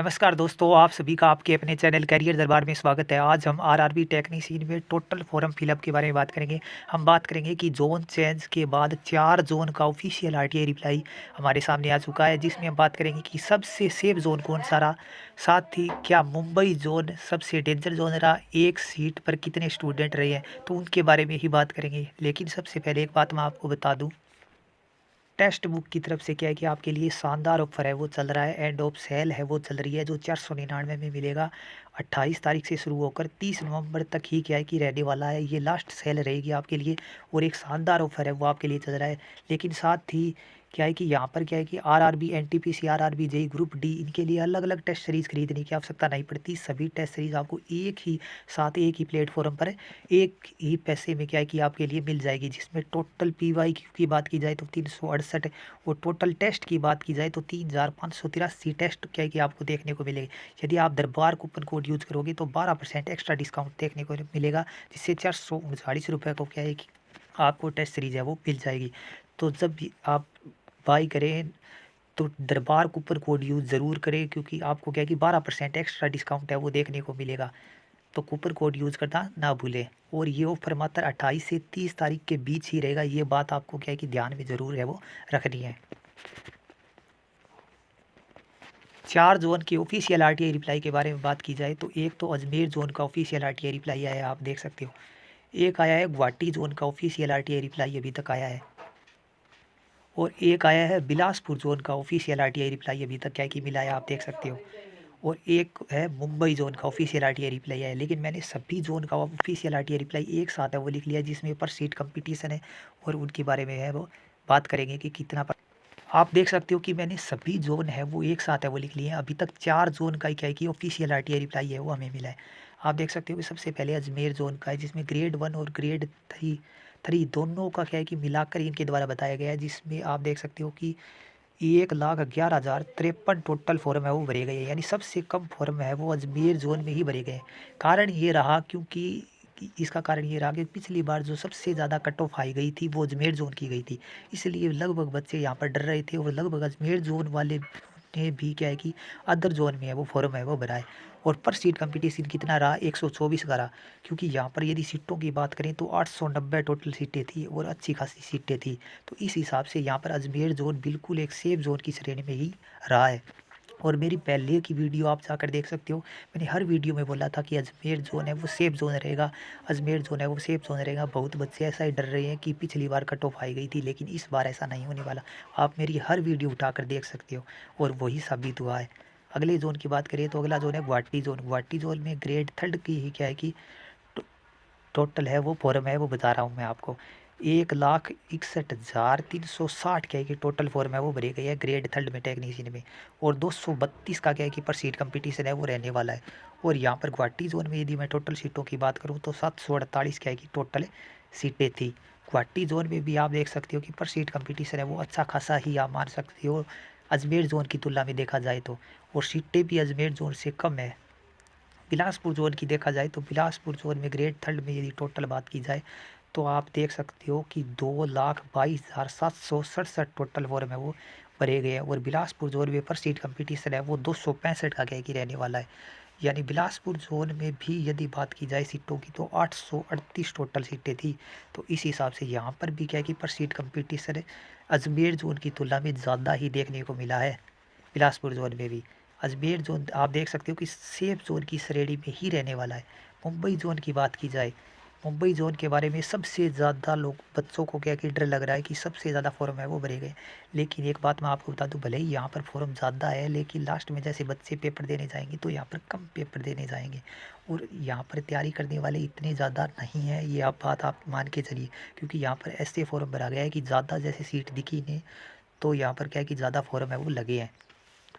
नमस्कार दोस्तों, आप सभी का आपके अपने चैनल करियर दरबार में स्वागत है। आज हम आरआरबी टेक्नीशियन में टोटल फॉर्म फिलअप के बारे में बात करेंगे। हम बात करेंगे कि जोन चेंज के बाद 4 जोन का ऑफिशियल आरटीआई रिप्लाई हमारे सामने आ चुका है, जिसमें हम बात करेंगे कि सबसे सेफ जोन कौन सा रहा, साथ ही क्या मुंबई जोन सबसे डेंजर जोन रहा, एक सीट पर कितने स्टूडेंट रहे हैं, तो उनके बारे में ही बात करेंगे। लेकिन सबसे पहले एक बात मैं आपको बता दूँ, टेक्स्ट बुक की तरफ से क्या है कि आपके लिए शानदार ऑफर है वो चल रहा है। एंड ऑफ सेल है वो चल रही है, जो 499 में मिलेगा। 28 तारीख से शुरू होकर 30 नवंबर तक ही क्या है कि रहने वाला है। ये लास्ट सेल रहेगी आपके लिए और एक शानदार ऑफर है वो आपके लिए चल रहा है। लेकिन साथ ही क्या है कि यहाँ पर क्या है कि RRB NTPC RRB JE group D, इनके लिए अलग अलग टेस्ट सीरीज़ खरीदने की आवश्यकता नहीं पड़ती। सभी टेस्ट सीरीज़ आपको एक ही साथ एक ही प्लेटफॉर्म पर एक ही पैसे में क्या है कि आपके लिए मिल जाएगी। जिसमें टोटल पीवाईक्यू की बात की जाए तो 368 और टोटल टेस्ट की बात की जाए तो 3583 टेस्ट क्या है कि आपको देखने को मिलेगी। यदि आप दरबार कूपन कोड यूज करोगे तो 12% एक्स्ट्रा डिस्काउंट देखने को मिलेगा, जिससे 439 रुपये को क्या है कि आपको टेस्ट सीरीज है वो मिल जाएगी। तो जब भी आप बाई करें तो दरबार कूपन कोड यूज़ ज़रूर करें, क्योंकि आपको क्या है कि 12% एक्स्ट्रा डिस्काउंट है वो देखने को मिलेगा। तो कूपन कोड यूज़ करना ना भूलें। और ये ऑफर मात्र 28 से 30 तारीख के बीच ही रहेगा। ये बात आपको क्या है कि ध्यान में ज़रूर है वो रखनी है। 4 जोन के ऑफिशियल आरटीआई रिप्लाई के बारे में बात की जाए तो एक तो अजमेर जोन का ऑफिशियल आरटीआई रिप्लाई आया है, आप देख सकते हो। एक आया है गुवाहाटी जोन का ऑफिशियल आरटीआई रिप्लाई अभी तक आया है। और एक आया है बिलासपुर जोन का ऑफिशियल आरटीआई रिप्लाई अभी तक क्या है कि मिला है, आप देख सकते हो। और एक है मुंबई जोन का ऑफिशियल आरटीआई रिप्लाई है। लेकिन मैंने सभी जोन का ऑफिशियल आरटीआई रिप्लाई एक साथ है वो लिख लिया, जिसमें पर सीट कंपटीशन है और उनके बारे में है वो बात करेंगे कि कितना पर। आप देख सकते हो कि मैंने सभी जोन है वो एक साथ है वो लिख लिए हैं। अभी तक 4 जोन का क्या है कि ऑफिशियल आरटीआई रिप्लाई है वो हमें मिला है। आप देख सकते हो कि सबसे पहले अजमेर जोन का है, जिसमें ग्रेड 1 और ग्रेड 3 दोनों का क्या है कि मिलाकर इनके द्वारा बताया गया है। जिसमें आप देख सकते हो कि 1,11,053 टोटल फॉर्म है वो भरे गए हैं। यानी सबसे कम फॉर्म है वो अजमेर जोन में ही भरे गए हैं। कारण ये रहा क्योंकि इसका कारण ये रहा कि पिछली बार जो सबसे ज़्यादा कट ऑफ आई गई थी वो अजमेर जोन की गई थी। इसलिए लगभग बच्चे यहाँ पर डर रहे थे और लगभग अजमेर जोन वाले ने भी क्या है कि अदर जोन में है वो फॉर्म है वो भरा है। और पर सीट कंपटीशन कितना रहा, 124 का रहा। क्योंकि यहाँ पर यदि सीटों की बात करें तो 890 टोटल सीटें थी और अच्छी खासी सीटें थी। तो इस हिसाब से यहाँ पर अजमेर जोन बिल्कुल एक सेफ जोन की श्रेणी में ही रहा है। और मेरी पहले की वीडियो आप जाकर देख सकते हो। मैंने हर वीडियो में बोला था कि अजमेर जोन है वो सेफ जोन रहेगा, अजमेर जोन है वो सेफ जोन रहेगा। बहुत बच्चे ऐसा ही डर रहे हैं कि पिछली बार कट ऑफ आई गई थी, लेकिन इस बार ऐसा नहीं होने वाला। आप मेरी हर वीडियो उठाकर देख सकते हो और वही साबित हुआ है। अगले जोन की बात करें तो अगला जोन है गुवाहाटी जोन। गुवाहाटी जोन में ग्रेड 3 की ही क्या है कि टोटल है वो फॉर्म है वो बता रहा हूँ मैं आपको। 1,61,360 क्या है कि टोटल फॉर्म है वो भरे गए हैं ग्रेड 3 में टेक्नीशियन में। और 232 का क्या है कि पर सीट कंपटीशन है वो रहने वाला है। और यहाँ पर गुवाहाटी जोन में यदि मैं टोटल सीटों की बात करूँ तो 748 क्या है कि टोटल सीटें थी। गुवाहाटी जोन में भी आप देख सकते हो कि पर सीट कंपटीशन है वो अच्छा खासा ही आप मान सकते हो अजमेर जोन की तुलना में देखा जाए तो। और सीटें भी अजमेर जोन से कम है। बिलासपुर जोन की देखा जाए तो बिलासपुर जोन में ग्रेड 3 में यदि टोटल बात की जाए तो आप देख सकते हो कि 2,22,767 टोटल फॉर्म है वो भरे गए हैं। और बिलासपुर जोन में पर सीट कंपटीशन है वो 265 का क्या है कि रहने वाला है। यानी बिलासपुर जोन में भी यदि बात की जाए सीटों की तो 838 टोटल सीटें थी। तो इस हिसाब से यहाँ पर भी क्या है कि पर सीट कंपटीशन अजमेर जोन की तुलना में ज़्यादा ही देखने को मिला है। बिलासपुर जोन में भी अजमेर जोन आप देख सकते हो कि सेफ जोन की श्रेणी में ही रहने वाला है। मुंबई जोन की बात की जाए, मुंबई जोन के बारे में सबसे ज़्यादा लोग बच्चों को क्या कि डर लग रहा है कि सबसे ज़्यादा फॉर्म है वो भरे गए। लेकिन एक बात मैं आपको बता दूं, भले ही यहाँ पर फॉर्म ज़्यादा है लेकिन लास्ट में जैसे बच्चे पेपर देने जाएंगे तो यहाँ पर कम पेपर देने जाएंगे। और यहाँ पर तैयारी करने वाले इतने ज़्यादा नहीं है, ये आप बात आप मान के चलिए। क्योंकि यहाँ पर ऐसे फॉर्म भरा गया है कि ज़्यादा जैसे सीट दिखी नहीं, तो यहाँ पर क्या है कि ज़्यादा फॉर्म है वो लगे हैं।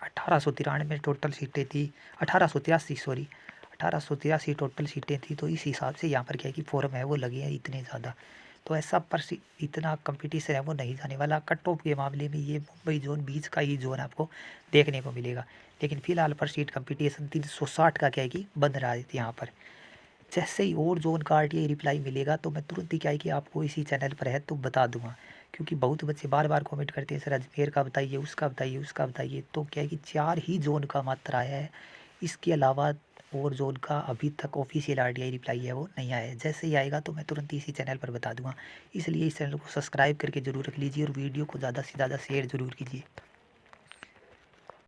1893 टोटल सीटें थी, 1883 सॉरी, 1883 टोटल सीटें थी। तो इस हिसाब से यहाँ पर क्या है कि फॉर्म है वो लगे हैं इतने ज़्यादा। तो ऐसा पर इतना कंपटीशन है वो नहीं जाने वाला। कट ऑफ के मामले में ये मुंबई जोन बीच का ही जोन आपको देखने को मिलेगा। लेकिन फिलहाल पर सीट कंपटीशन 360 का क्या है कि बन रहा है यहाँ पर। जैसे ही और जोन का आरटीआई रिप्लाई मिलेगा तो मैं तुरंत ही क्या है कि आपको इसी चैनल पर है तो बता दूंगा। क्योंकि बहुत बच्चे बार बार कमेंट करते हैं, सर अजमेर का बताइए, उसका बताइए, उसका बताइए। तो क्या है कि 4 ही जोन का मात्र आया है। इसके अलावा और जोन का अभी तक ऑफिशियल आरटीआई रिप्लाई है वो नहीं आया है। जैसे ही आएगा तो मैं तुरंत ही इसी चैनल पर बता दूंगा। इसलिए इस चैनल को सब्सक्राइब करके जरूर रख लीजिए और वीडियो को ज़्यादा से ज़्यादा शेयर जरूर कीजिए।